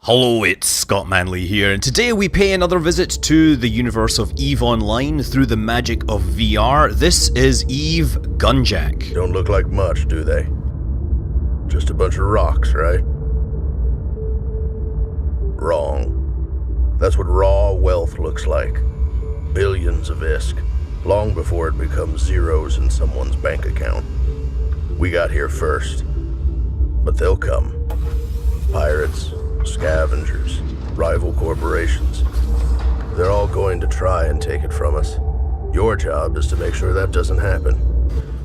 Hello, it's Scott Manley here, and today we pay another visit to the universe of EVE Online through the magic of VR. This is EVE Gunjack. Don't look like much, do they? Just a bunch of rocks, right? Wrong. That's what raw wealth looks like. Billions of ISK, long before it becomes zeros in someone's bank account. We got here first, but they'll come. Pirates, scavengers, rival corporations. They're all going to try and take it from us. Your job is to make sure that doesn't happen.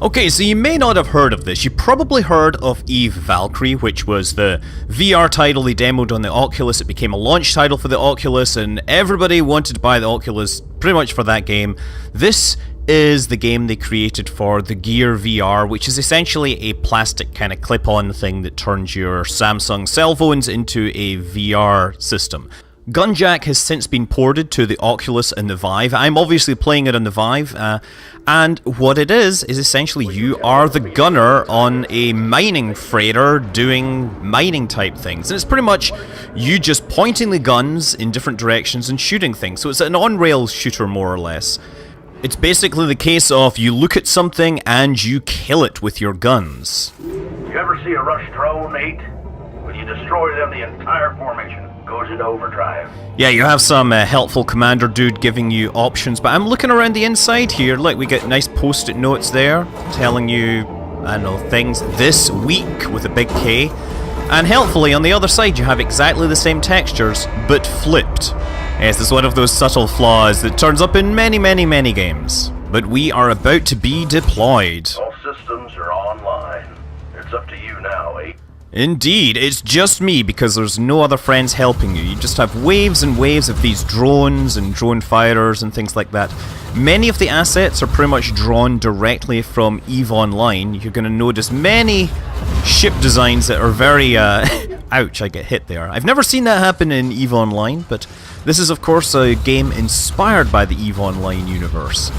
Okay, so you may not have heard of this. You probably heard of EVE Valkyrie, which was the VR title they demoed on the Oculus. It became a launch title for the Oculus, and everybody wanted to buy the Oculus pretty much for that game. This is the game they created for the Gear VR, which is essentially a plastic kind of clip-on thing that turns your Samsung cell phones into a VR system. Gunjack has since been ported to the Oculus and the Vive. I'm obviously playing it on the Vive, and what it is essentially you are the gunner on a mining freighter doing mining type things. And it's pretty much you just pointing the guns in different directions and shooting things. So it's an on-rails shooter more or less. It's basically the case of you look at something and you kill it with your guns. You ever see a rush drone, Nate? When you destroy them, the entire formation goes into overdrive. Yeah, you have some helpful commander dude giving you options, but I'm looking around the inside here. Look, we get nice post-it notes there telling you, I don't know, things this week with a big K. And helpfully, on the other side, you have exactly the same textures, but flipped. Yes, this is one of those subtle flaws that turns up in many games. But we are about to be deployed. All systems are online. It's up to you now, eh? Indeed, it's just me because there's no other friends helping you. You just have waves and waves of these drones and drone fighters and things like that. Many of the assets are pretty much drawn directly from EVE Online. You're going to notice many ship designs that are very... ouch, I get hit there. I've never seen that happen in EVE Online, but this is of course a game inspired by the EVE Online universe.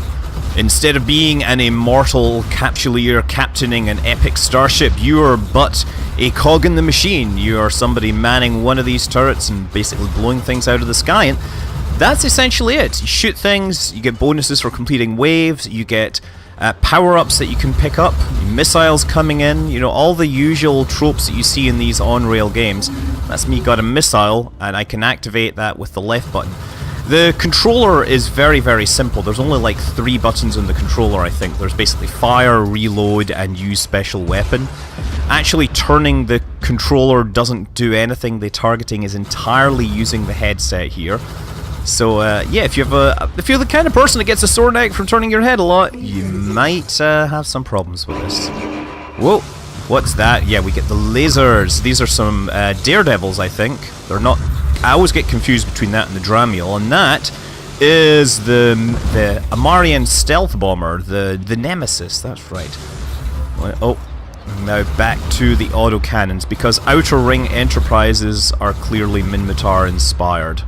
Instead of being an immortal capsuleer captaining an epic starship, you are but a cog in the machine. You are somebody manning one of these turrets and basically blowing things out of the sky, and that's essentially it. You shoot things, you get bonuses for completing waves, you get power-ups that you can pick up, missiles coming in, you know, all the usual tropes that you see in these on-rail games. That's me got a missile, and I can activate that with the left button. The controller is very simple. There's only like 3 buttons on the controller, I think. There's basically fire, reload, and use special weapon. Actually turning the controller doesn't do anything. The targeting is entirely using the headset here. So yeah, if you're the kind of person that gets a sore neck from turning your head a lot, you might have some problems with this. Whoa, what's that? Yeah, we get the lasers. These are some daredevils, I think. They're not... I always get confused between that and the Dramiel, and that is the Amarian stealth bomber, the Nemesis. That's right. Oh, now back to the autocannons, because Outer Ring Enterprises are clearly Minmatar inspired.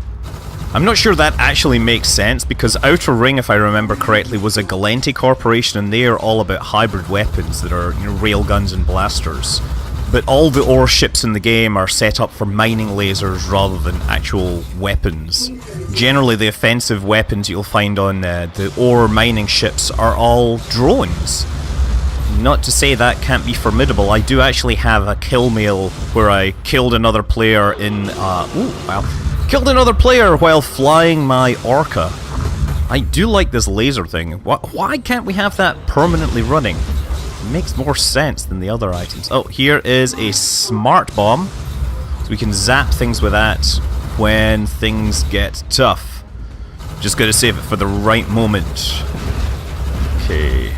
I'm not sure that actually makes sense, because Outer Ring, if I remember correctly, was a Galenti corporation, and they are all about hybrid weapons that are, you know, railguns and blasters. But all the ore ships in the game are set up for mining lasers rather than actual weapons. Generally, the offensive weapons you'll find on the ore mining ships are all drones. Not to say that can't be formidable. I do actually have a kill mail where I killed another player in... Killed another player while flying my Orca. I do like this laser thing. Why can't we have that permanently running? It makes more sense than the other items. Oh, here is a smart bomb. So we can zap things with that when things get tough. Just gotta save it for the right moment. Okay.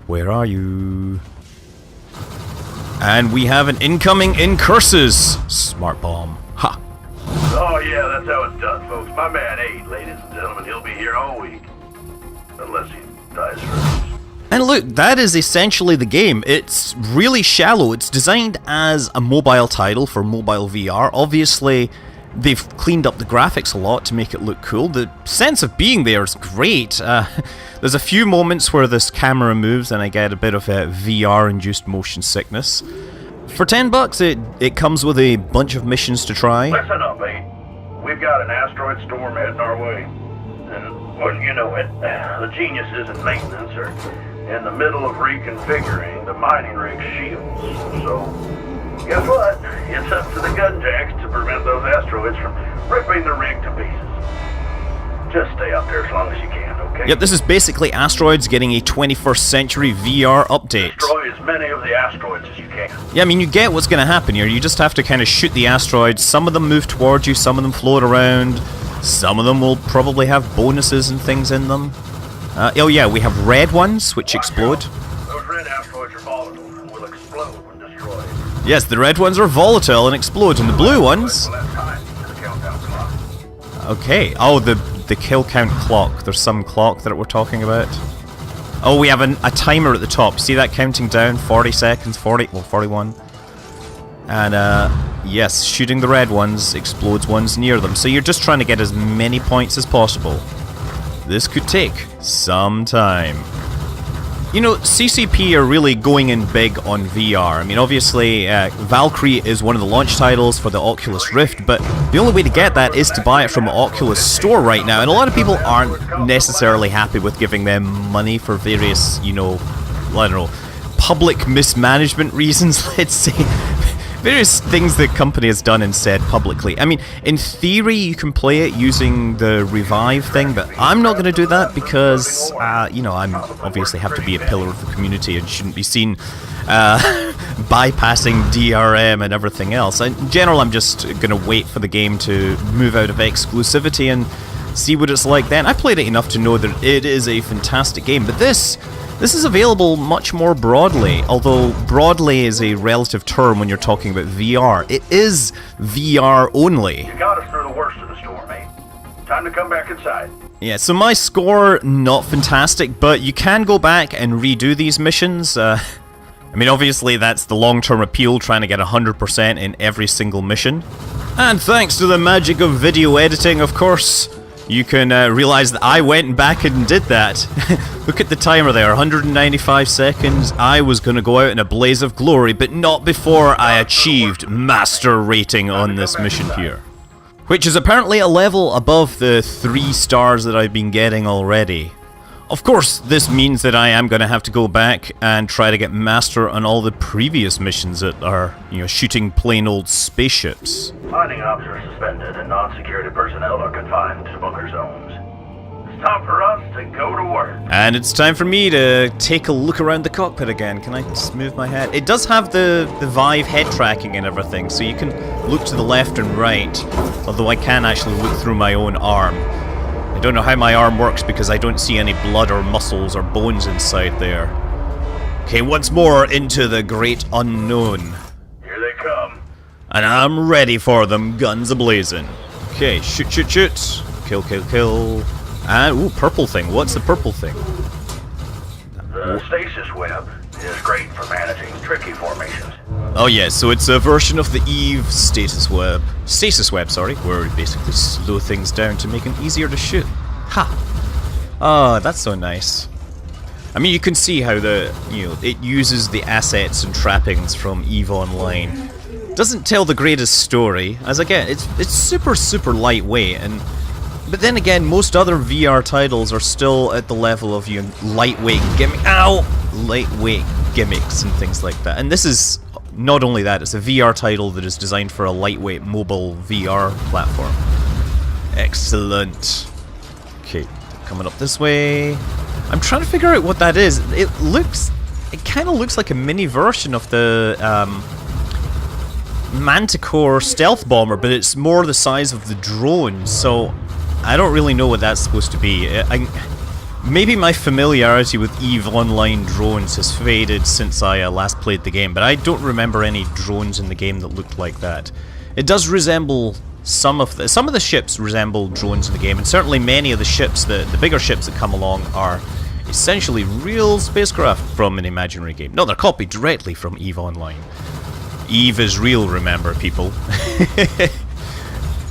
Where are you? And we have an incoming incursus. Smart bomb. Ha! Oh yeah, that's how it's done, folks. My man Aid, ladies and gentlemen, he'll be here all week. Unless he dies first. And look, that is essentially the game. It's really shallow. It's designed as a mobile title for mobile VR. Obviously, they've cleaned up the graphics a lot to make it look cool. The sense of being there is great. There's a few moments where this camera moves and I get a bit of a VR-induced motion sickness. For $10, it comes with a bunch of missions to try. Listen up, mate. We've got an asteroid storm heading our way. And, well, you know it, the geniuses in maintenance are in the middle of reconfiguring the mining rig's shields. So, guess what? It's up to the Gunjacks to prevent those asteroids from ripping the rig to pieces. Just stay up there as long as you can, okay? Yep, this is basically asteroids getting a 21st century VR update. Destroy as many of the asteroids as you can. Yeah, I mean, you get what's going to happen here. You just have to kind of shoot the asteroids. Some of them move towards you, some of them float around. Some of them will probably have bonuses and things in them. Oh yeah, we have red ones, which explode. Those red asteroids are volatile and will explode when destroyed. Yes, the red ones are volatile and explode, and the blue ones... Less time to the countdown clock. Okay. Oh, the kill count clock. There's some clock that we're talking about. Oh, we have a timer at the top. See that counting down? 40 seconds, 41. And, yes, shooting the red ones explodes ones near them. So you're just trying to get as many points as possible. This could take some time. You know, CCP are really going in big on VR. I mean, obviously, Valkyrie is one of the launch titles for the Oculus Rift, but the only way to get that is to buy it from the Oculus Store right now, and a lot of people aren't necessarily happy with giving them money for various, you know, I don't know, public mismanagement reasons, let's say. Various things the company has done and said publicly. I mean, in theory, you can play it using the revive thing, but I'm not going to do that because, you know, I'm obviously have to be a pillar of the community and shouldn't be seen bypassing DRM and everything else. In general, I'm just going to wait for the game to move out of exclusivity and see what it's like then. I played it enough to know that it is a fantastic game, but this is available much more broadly, although broadly is a relative term when you're talking about VR. It is VR only. You got us through the worst of the storm, mate. Time to come back inside. Yeah, so my score, not fantastic, but you can go back and redo these missions. I mean, obviously that's the long-term appeal, trying to get 100% in every single mission. And thanks to the magic of video editing, of course, you can realize that I went back and did that. Look at the timer there, 195 seconds. I was going to go out in a blaze of glory, but not before I achieved master rating on this mission here. Which is apparently a level above the 3 stars that I've been getting already. Of course, this means that I am going to have to go back and try to get master on all the previous missions that are, you know, shooting plain old spaceships. Mining ops are suspended and non-security personnel are confined to bunker zones. It's time for us to go to work. And it's time for me to take a look around the cockpit again. Can I just move my head? It does have the Vive head tracking and everything, so you can look to the left and right, although I can actually look through my own arm. I don't know how my arm works because I don't see any blood or muscles or bones inside there. Okay, once more into the great unknown. Here they come. And I'm ready for them, guns a-blazing. Okay, shoot, shoot, shoot. Kill, kill, kill. And, ooh, purple thing. What's the purple thing? The stasis web is great for managing tricky formations. Oh yeah, so it's a version of the Eve stasis web, sorry, where we basically slow things down to make them easier to shoot. Ha! Oh, that's so nice. I mean, you can see how it uses the assets and trappings from Eve Online. Doesn't tell the greatest story, as again, it's super, super lightweight, but then again, most other VR titles are still at the level of lightweight lightweight gimmicks and things like that. And this is not only that, it's a VR title that is designed for a lightweight mobile VR platform. Excellent. Okay, coming up this way. I'm trying to figure out what that is. It kind of looks like a mini version of the Manticore stealth bomber, but it's more the size of the drone, so I don't really know what that's supposed to be. Maybe my familiarity with EVE Online drones has faded since I last played the game, but I don't remember any drones in the game that looked like that. It does resemble some of the ships resemble drones in the game, and certainly many of the ships, the bigger ships that come along, are essentially real spacecraft from an imaginary game. No, they're copied directly from EVE Online. EVE is real, remember, people.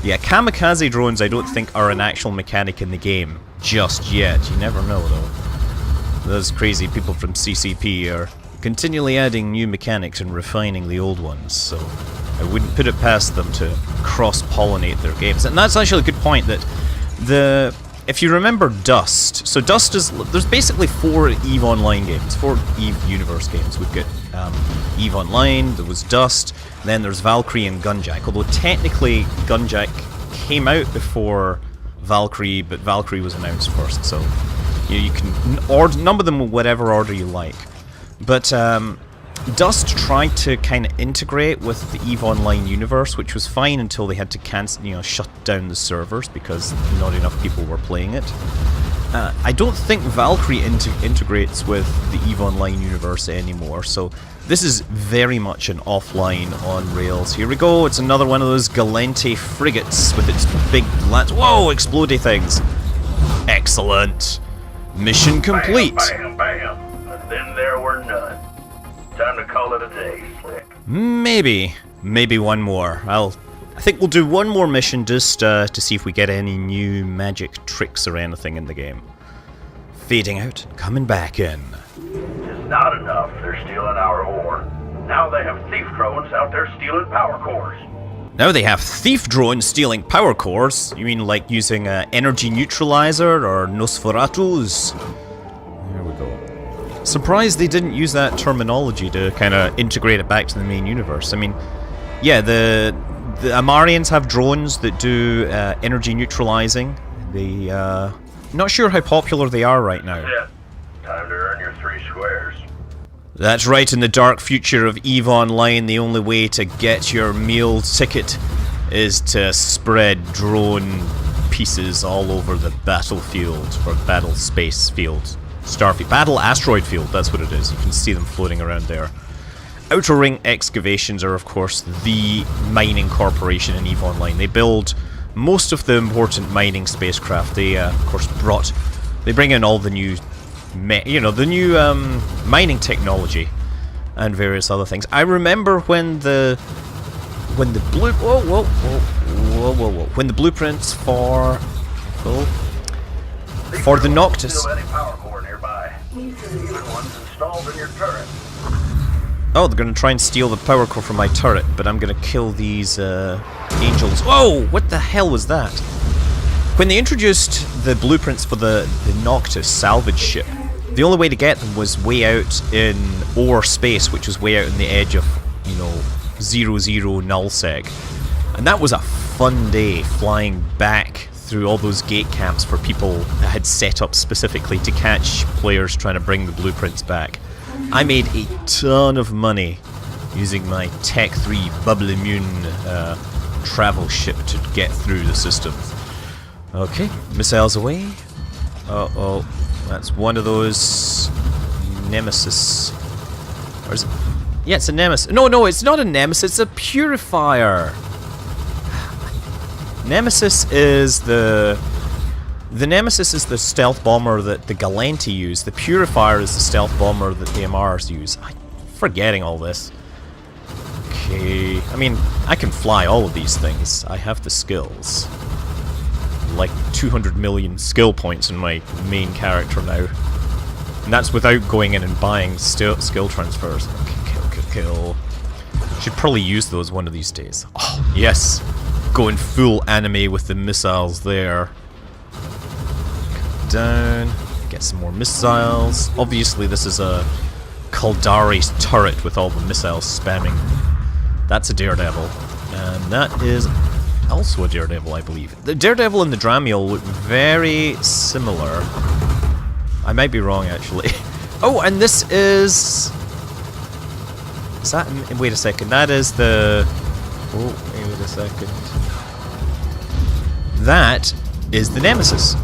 Yeah, kamikaze drones I don't think are an actual mechanic in the game just yet. You never know, though. Those crazy people from CCP are continually adding new mechanics and refining the old ones, so I wouldn't put it past them to cross-pollinate their games. And that's actually a good point, that if you remember Dust, so Dust is, there's basically 4 EVE Online games, 4 EVE Universe games. We've got EVE Online, there was Dust, then there's Valkyrie and Gunjack, although technically Gunjack came out before Valkyrie, but Valkyrie was announced first, so you can number them in whatever order you like. But Dust tried to kind of integrate with the EVE Online universe, which was fine until they had to cancel, shut down the servers because not enough people were playing it. I don't think Valkyrie integrates with the EVE Online universe anymore, so this is very much an offline on rails. Here we go, it's another one of those Galente frigates with its big lance. Whoa, explodey things. Excellent. Mission complete. Bam, bam, bam. And then there were none. Time to call it a day, Slick. Maybe one more. I think we'll do one more mission just to see if we get any new magic tricks or anything in the game. Fading out, coming back in. It's not enough. They're stealing our ore. Now they have thief drones out there stealing power cores. Now they have thief drones stealing power cores? You mean like using energy neutralizer or Nosferatus? There we go. Surprised they didn't use that terminology to kind of integrate it back to the main universe. I mean, yeah, the Amarians have drones that do energy neutralizing. They, not sure how popular they are right now. That's it. Time to earn your 3 squares. That's right, in the dark future of EVE Online, the only way to get your meal ticket is to spread drone pieces all over the battlefield, or battle space field. Starfield. Battle asteroid field, that's what it is. You can see them floating around there. Outer Ring Excavations are, of course, the mining corporation in EVE Online. They build most of the important mining spacecraft. They, of course, they bring in all the new, mining technology and various other things. I remember when the blueprints for the Noctis. Oh, they're going to try and steal the power core from my turret, but I'm going to kill these angels. Whoa! What the hell was that? When they introduced the blueprints for the Noctis salvage ship, the only way to get them was way out in Ore space, which was way out in the edge of, 00 nullsec. And that was a fun day, flying back through all those gate camps for people that had set up specifically to catch players trying to bring the blueprints back. I made a ton of money using my Tech 3 bubble immune travel ship to get through the system. Okay, missiles away. Uh-oh, that's one of those Nemesis. Or is it? Yeah, it's a Nemesis. No, it's not a Nemesis, it's a Purifier. Nemesis is the Nemesis is the stealth bomber that the Galente use. The Purifier is the stealth bomber that the MRs use. I'm forgetting all this. Okay, I mean, I can fly all of these things. I have the skills. Like 200 million skill points in my main character now. And that's without going in and buying skill transfers. Okay, kill. Should probably use those one of these days. Oh, yes! Going full anime with the missiles there. Down. Get some more missiles. Obviously this is a Kaldari's turret with all the missiles spamming. That's a Daredevil. And that is also a Daredevil, I believe. The Daredevil and the Dramiel look very similar. I might be wrong, actually. Oh, and this is... Is that... Wait a second. That is the... Oh, wait a second. That is the Nemesis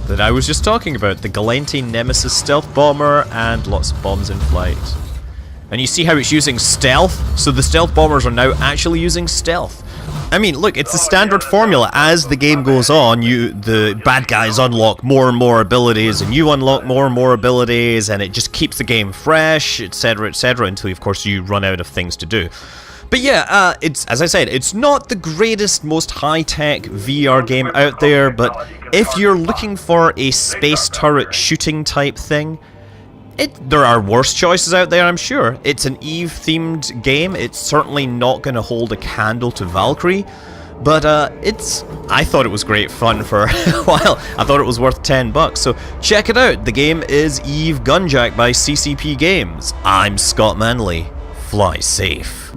that I was just talking about. The Galente Nemesis stealth bomber and lots of bombs in flight. And you see how it's using stealth? So the stealth bombers are now actually using stealth. I mean, look, it's the standard formula. As the game goes on, the bad guys unlock more and more abilities, and you unlock more and more abilities, and it just keeps the game fresh, etc., until, of course, you run out of things to do. But yeah, it's, as I said, it's not the greatest, most high-tech VR game out there, but if you're looking for a space turret shooting type thing, There are worse choices out there, I'm sure. It's an Eve-themed game. It's certainly not going to hold a candle to Valkyrie, but I thought it was great fun for a while. I thought it was worth $10, so check it out. The game is Eve Gunjack by CCP Games. I'm Scott Manley. Fly safe.